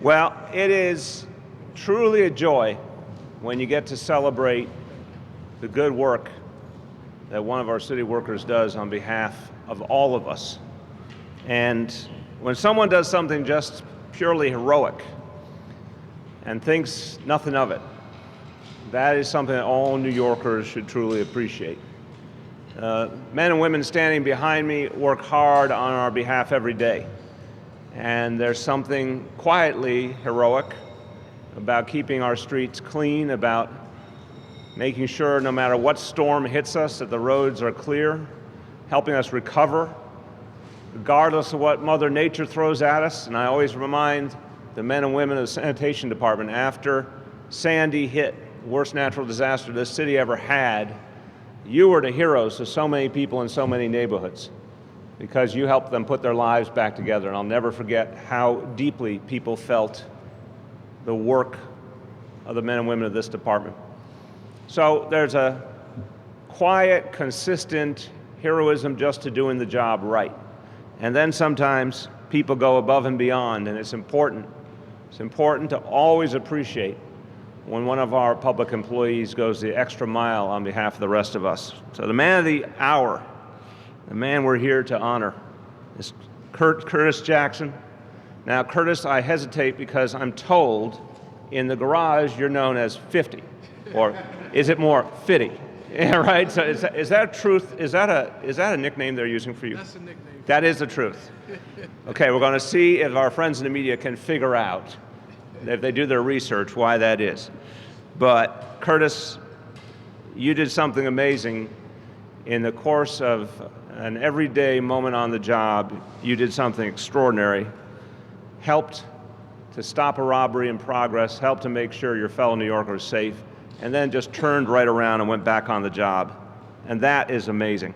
Well, it is truly a joy when you get to celebrate the good work that one of our city workers does on behalf of all of us. And when someone does something just purely heroic and thinks nothing of it, that is something that all New Yorkers should truly appreciate. Men and women standing behind me work hard on our behalf every day. And there's something quietly heroic about keeping our streets clean, about making sure no matter what storm hits us that the roads are clear, helping us recover, regardless of what Mother Nature throws at us. And I always remind the men and women of the sanitation department, after Sandy hit, the worst natural disaster this city ever had, you were the heroes of so many people in so many neighborhoods because you helped them put their lives back together. And I'll never forget how deeply people felt the work of the men and women of this department. So there's a quiet, consistent heroism just to doing the job right. And then sometimes people go above and beyond, and it's important. It's important to always appreciate when one of our public employees goes the extra mile on behalf of the rest of us. So the man of the hour, the man we're here to honor, is Curtis Jackson. Now, Curtis, I hesitate because I'm told in the garage you're known as 50, or is it more Fitty? Yeah, right. So is that truth? Is that a nickname they're using for you? That's a nickname. That is the truth. Okay, we're going to see if our friends in the media can figure out, if they do their research, why that is. But Curtis, you did something amazing in the course of an everyday moment on the job. You did something extraordinary, helped to stop a robbery in progress, helped to make sure your fellow New Yorker was safe, and then just turned right around and went back on the job. And that is amazing.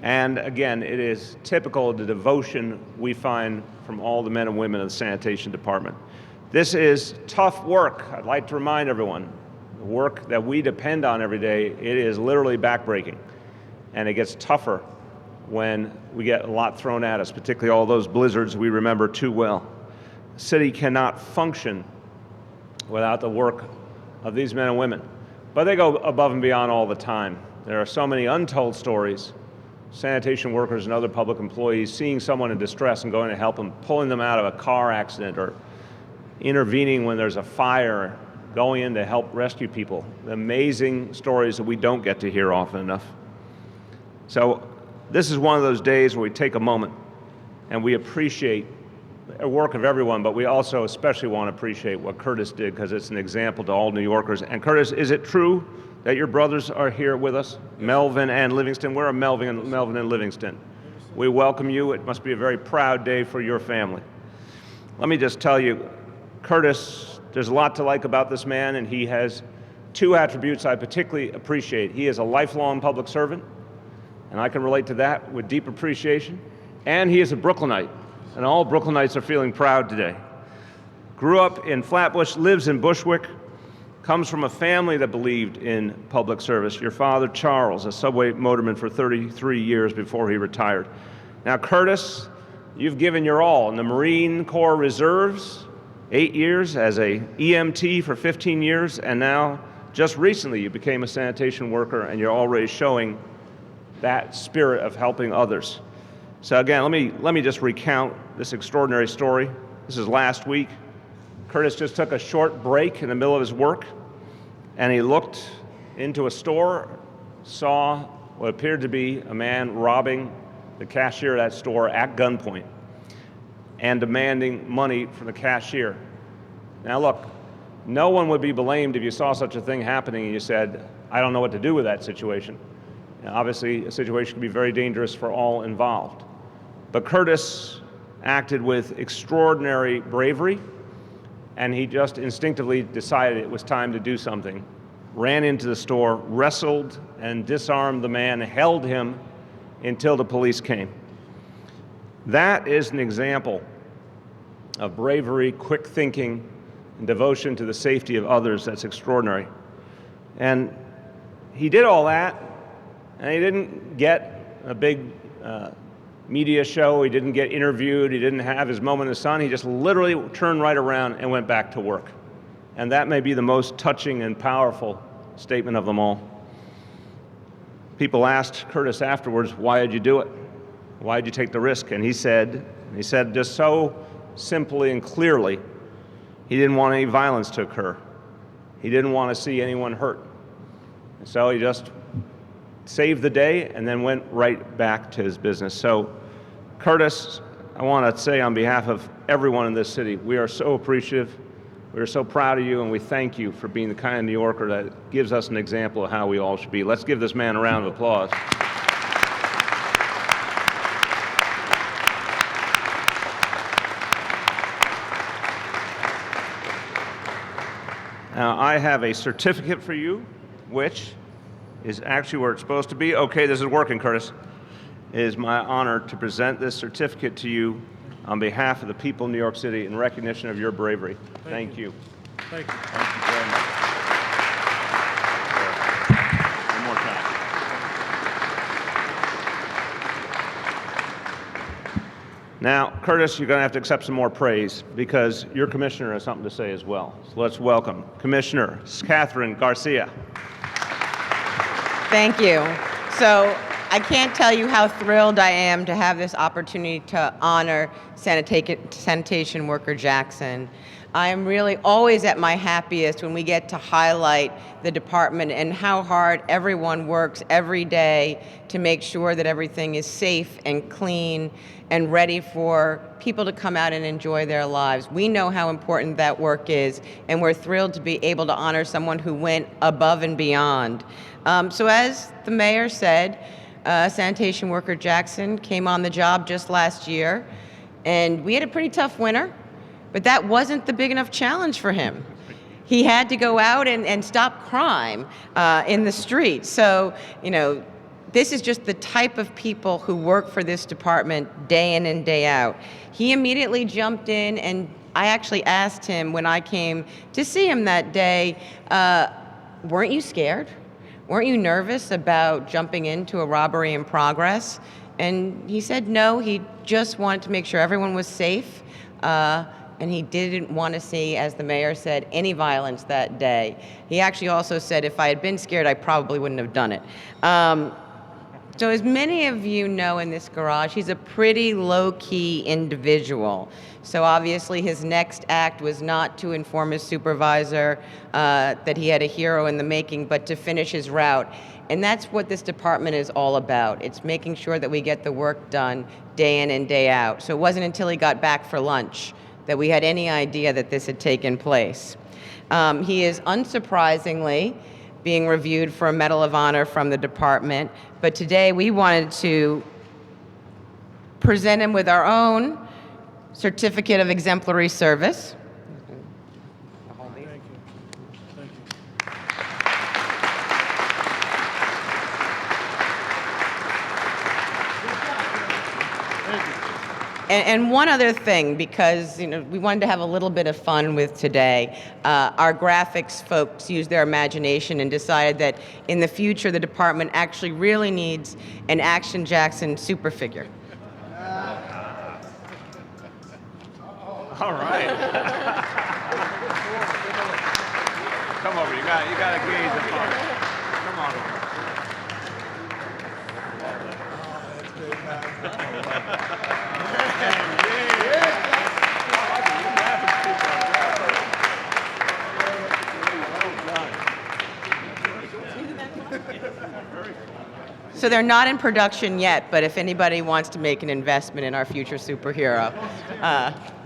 And again, it is typical of the devotion we find from all the men and women of the sanitation department. This is tough work. I'd like to remind everyone, the work that we depend on every day, it is literally backbreaking. And it gets tougher when we get a lot thrown at us, particularly all those blizzards we remember too well. The city cannot function without the work of these men and women. But they go above and beyond all the time. There are so many untold stories, sanitation workers and other public employees seeing someone in distress and going to help them, pulling them out of a car accident, or intervening when there's a fire, going in to help rescue people. Amazing stories that we don't get to hear often enough. So this is one of those days where we take a moment and we appreciate the work of everyone, but we also especially want to appreciate what Curtis did because it's an example to all New Yorkers. And Curtis, is it true that your brothers are here with us, Melvin and Livingston? Where are Melvin and Livingston? We welcome you. It must be a very proud day for your family. Let me just tell you, Curtis, there's a lot to like about this man, and he has two attributes I particularly appreciate. He is a lifelong public servant, and I can relate to that with deep appreciation, and he is a Brooklynite, and all Brooklynites are feeling proud today. Grew up in Flatbush, lives in Bushwick, comes from a family that believed in public service. Your father, Charles, a subway motorman for 33 years before he retired. Now, Curtis, you've given your all in the Marine Corps Reserves, 8 years, as a EMT for 15 years, and now just recently you became a sanitation worker, and you're already showing that spirit of helping others. So again, let me just recount this extraordinary story. This is last week. Curtis just took a short break in the middle of his work, and he looked into a store, saw what appeared to be a man robbing the cashier of that store at gunpoint and demanding money from the cashier. Now look, no one would be blamed if you saw such a thing happening and you said, I don't know what to do with that situation. Now, obviously, a situation can be very dangerous for all involved. But Curtis acted with extraordinary bravery, and he just instinctively decided it was time to do something. Ran into the store, wrestled and disarmed the man, held him until the police came. That is an example of bravery, quick thinking, and devotion to the safety of others that's extraordinary. And he did all that, and he didn't get a big media show, he didn't get interviewed, he didn't have his moment in the sun, he just literally turned right around and went back to work. And that may be the most touching and powerful statement of them all. People asked Curtis afterwards, why did you do it? Why did you take the risk? And he said just so simply and clearly, he didn't want any violence to occur. He didn't want to see anyone hurt. And so he just saved the day and then went right back to his business. So, Curtis, I want to say on behalf of everyone in this city, we are so appreciative, we are so proud of you, and we thank you for being the kind of New Yorker that gives us an example of how we all should be. Let's give this man a round of applause. Now, I have a certificate for you, which is actually where it's supposed to be. Okay, this is working, Curtis. It is my honor to present this certificate to you on behalf of the people of New York City in recognition of your bravery. Thank you. Thank you. Thank you very much. One more time. Now, Curtis, you're going to have to accept some more praise because your commissioner has something to say as well. So let's welcome Commissioner Catherine Garcia. Thank you. So I can't tell you how thrilled I am to have this opportunity to honor sanitation worker Jackson. I am really always at my happiest when we get to highlight the department and how hard everyone works every day to make sure that everything is safe and clean and ready for people to come out and enjoy their lives. We know how important that work is, and we're thrilled to be able to honor someone who went above and beyond. So as the mayor said, sanitation worker Jackson came on the job just last year, and we had a pretty tough winter, but that wasn't the big enough challenge for him. He had to go out and stop crime in the streets. So, you know, this is just the type of people who work for this department day in and day out. He immediately jumped in, and I actually asked him when I came to see him that day, weren't you scared? Weren't you nervous about jumping into a robbery in progress? And he said no, he just wanted to make sure everyone was safe, and he didn't want to see, as the mayor said, any violence that day. He actually also said if I had been scared, I probably wouldn't have done it. So as many of you know in this garage, he's a pretty low-key individual. So obviously his next act was not to inform his supervisor that he had a hero in the making, but to finish his route. And that's what this department is all about. It's making sure that we get the work done day in and day out. So it wasn't until he got back for lunch that we had any idea that this had taken place. He is unsurprisingly being reviewed for a Medal of Honor from the department, but today we wanted to present him with our own Certificate of Exemplary Service. Thank you. Thank you. And one other thing, because we wanted to have a little bit of fun with today, our graphics folks used their imagination and decided that in the future the department actually really needs an Action Jackson super figure. All right. Come over, you got to gauge the fun. Come on over. So they're not in production yet, but if anybody wants to make an investment in our future superhero,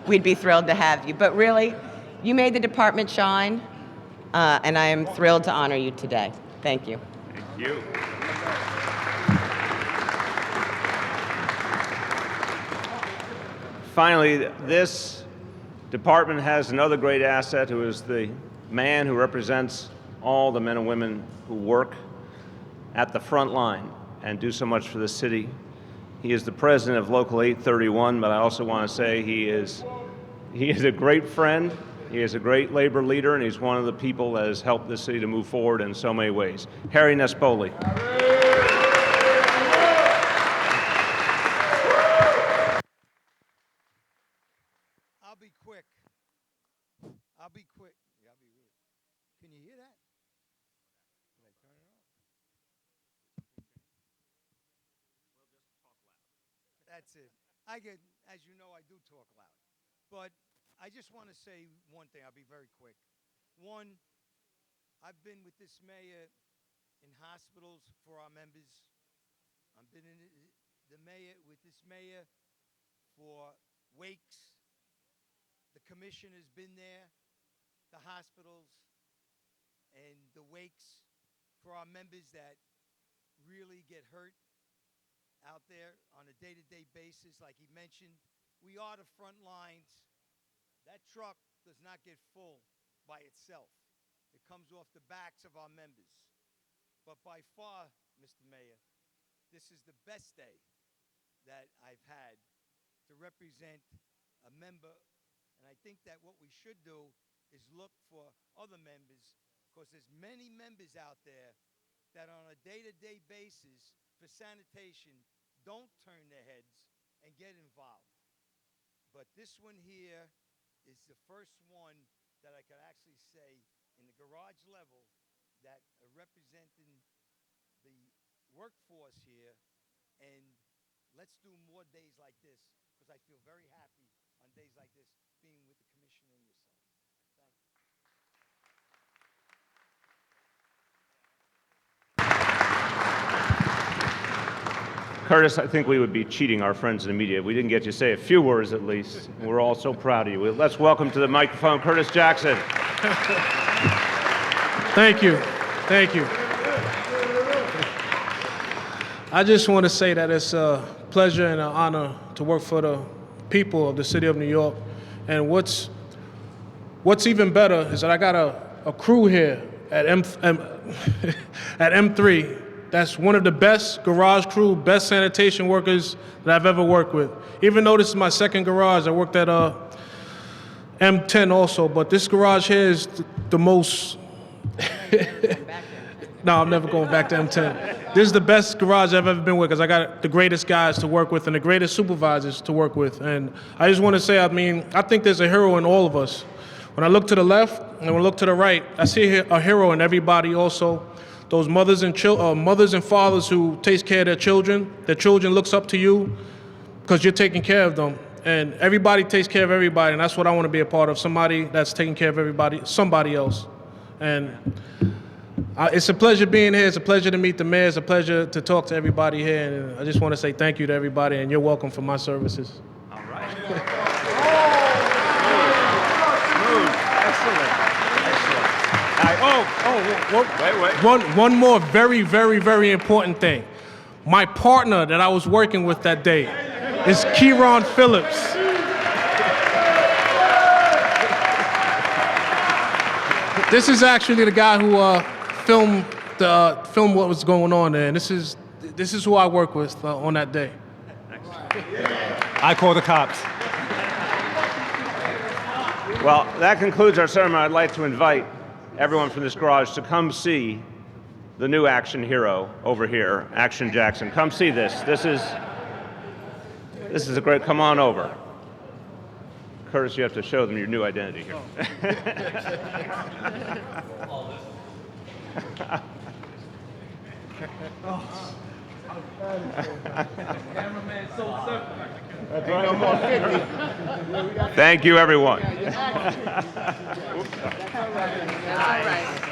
we'd be thrilled to have you. But really, you made the department shine, and I am thrilled to honor you today. Thank you. Thank you. Finally, this department has another great asset who is the man who represents all the men and women who work at the front line and do so much for the city. He is the president of Local 831, but I also want to say he is a great friend, he is a great labor leader, and he's one of the people that has helped this city to move forward in so many ways. Harry Nespoli. I'll be quick. Yeah, I'll be real. Can you hear that? Can I turn it on? That's it. As you know, I do talk loud. But I just want to say one thing. I'll be very quick. One, I've been with this mayor in hospitals for our members. I've been in the mayor with this mayor for wakes. The commission has been there, the hospitals, and the wakes for our members that really get hurt out there on a day-to-day basis. Like he mentioned, we are the front lines. That truck does not get full by itself. It comes off the backs of our members. But by far, Mr. Mayor, this is the best day that I've had to represent a member. And I think that what we should do is look for other members, because there's many members out there that on a day-to-day basis for sanitation don't turn their heads and get involved. But this one here is the first one that I could actually say in the garage level that representing the workforce here. And let's do more days like this, because I feel very happy on days like this being with the commissioner and yourself. Thank you. Curtis, I think we would be cheating our friends in the media if we didn't get you to say a few words at least. We're all so proud of you. Let's welcome to the microphone Curtis Jackson. Thank you. Thank you. I just want to say that it's a pleasure and an honor to work for the people of the city of New York. And what's even better is that I got a crew here at M3 that's one of the best garage crew, best sanitation workers that I've ever worked with. Even though this is my second garage, I worked at M10 also, but this garage here is the most... No, I'm never going back to M10. This is the best garage I've ever been with, because I got the greatest guys to work with and the greatest supervisors to work with. And I just want to say, I think there's a hero in all of us. When I look to the left and when I look to the right, I see a hero in everybody also. Those mothers and fathers who takes care of their children looks up to you because you're taking care of them. And everybody takes care of everybody, and that's what I want to be a part of, somebody that's taking care of everybody, somebody else. And it's a pleasure being here. It's a pleasure to meet the mayor. It's a pleasure to talk to everybody here. And I just want to say thank you to everybody, and you're welcome for my services. All right. Smooth. Excellent. Wait. One more very, very, very important thing. My partner that I was working with that day is Kieron Phillips. This is actually the guy who filmed what was going on there, and this is who I work with on that day. I call the cops. Well, that concludes our ceremony. I'd like to invite everyone from this garage to come see the new action hero over here, Action Jackson. Come see this. This is a great, come on over. Curtis, you have to show them your new identity here. Thank you, everyone. All right.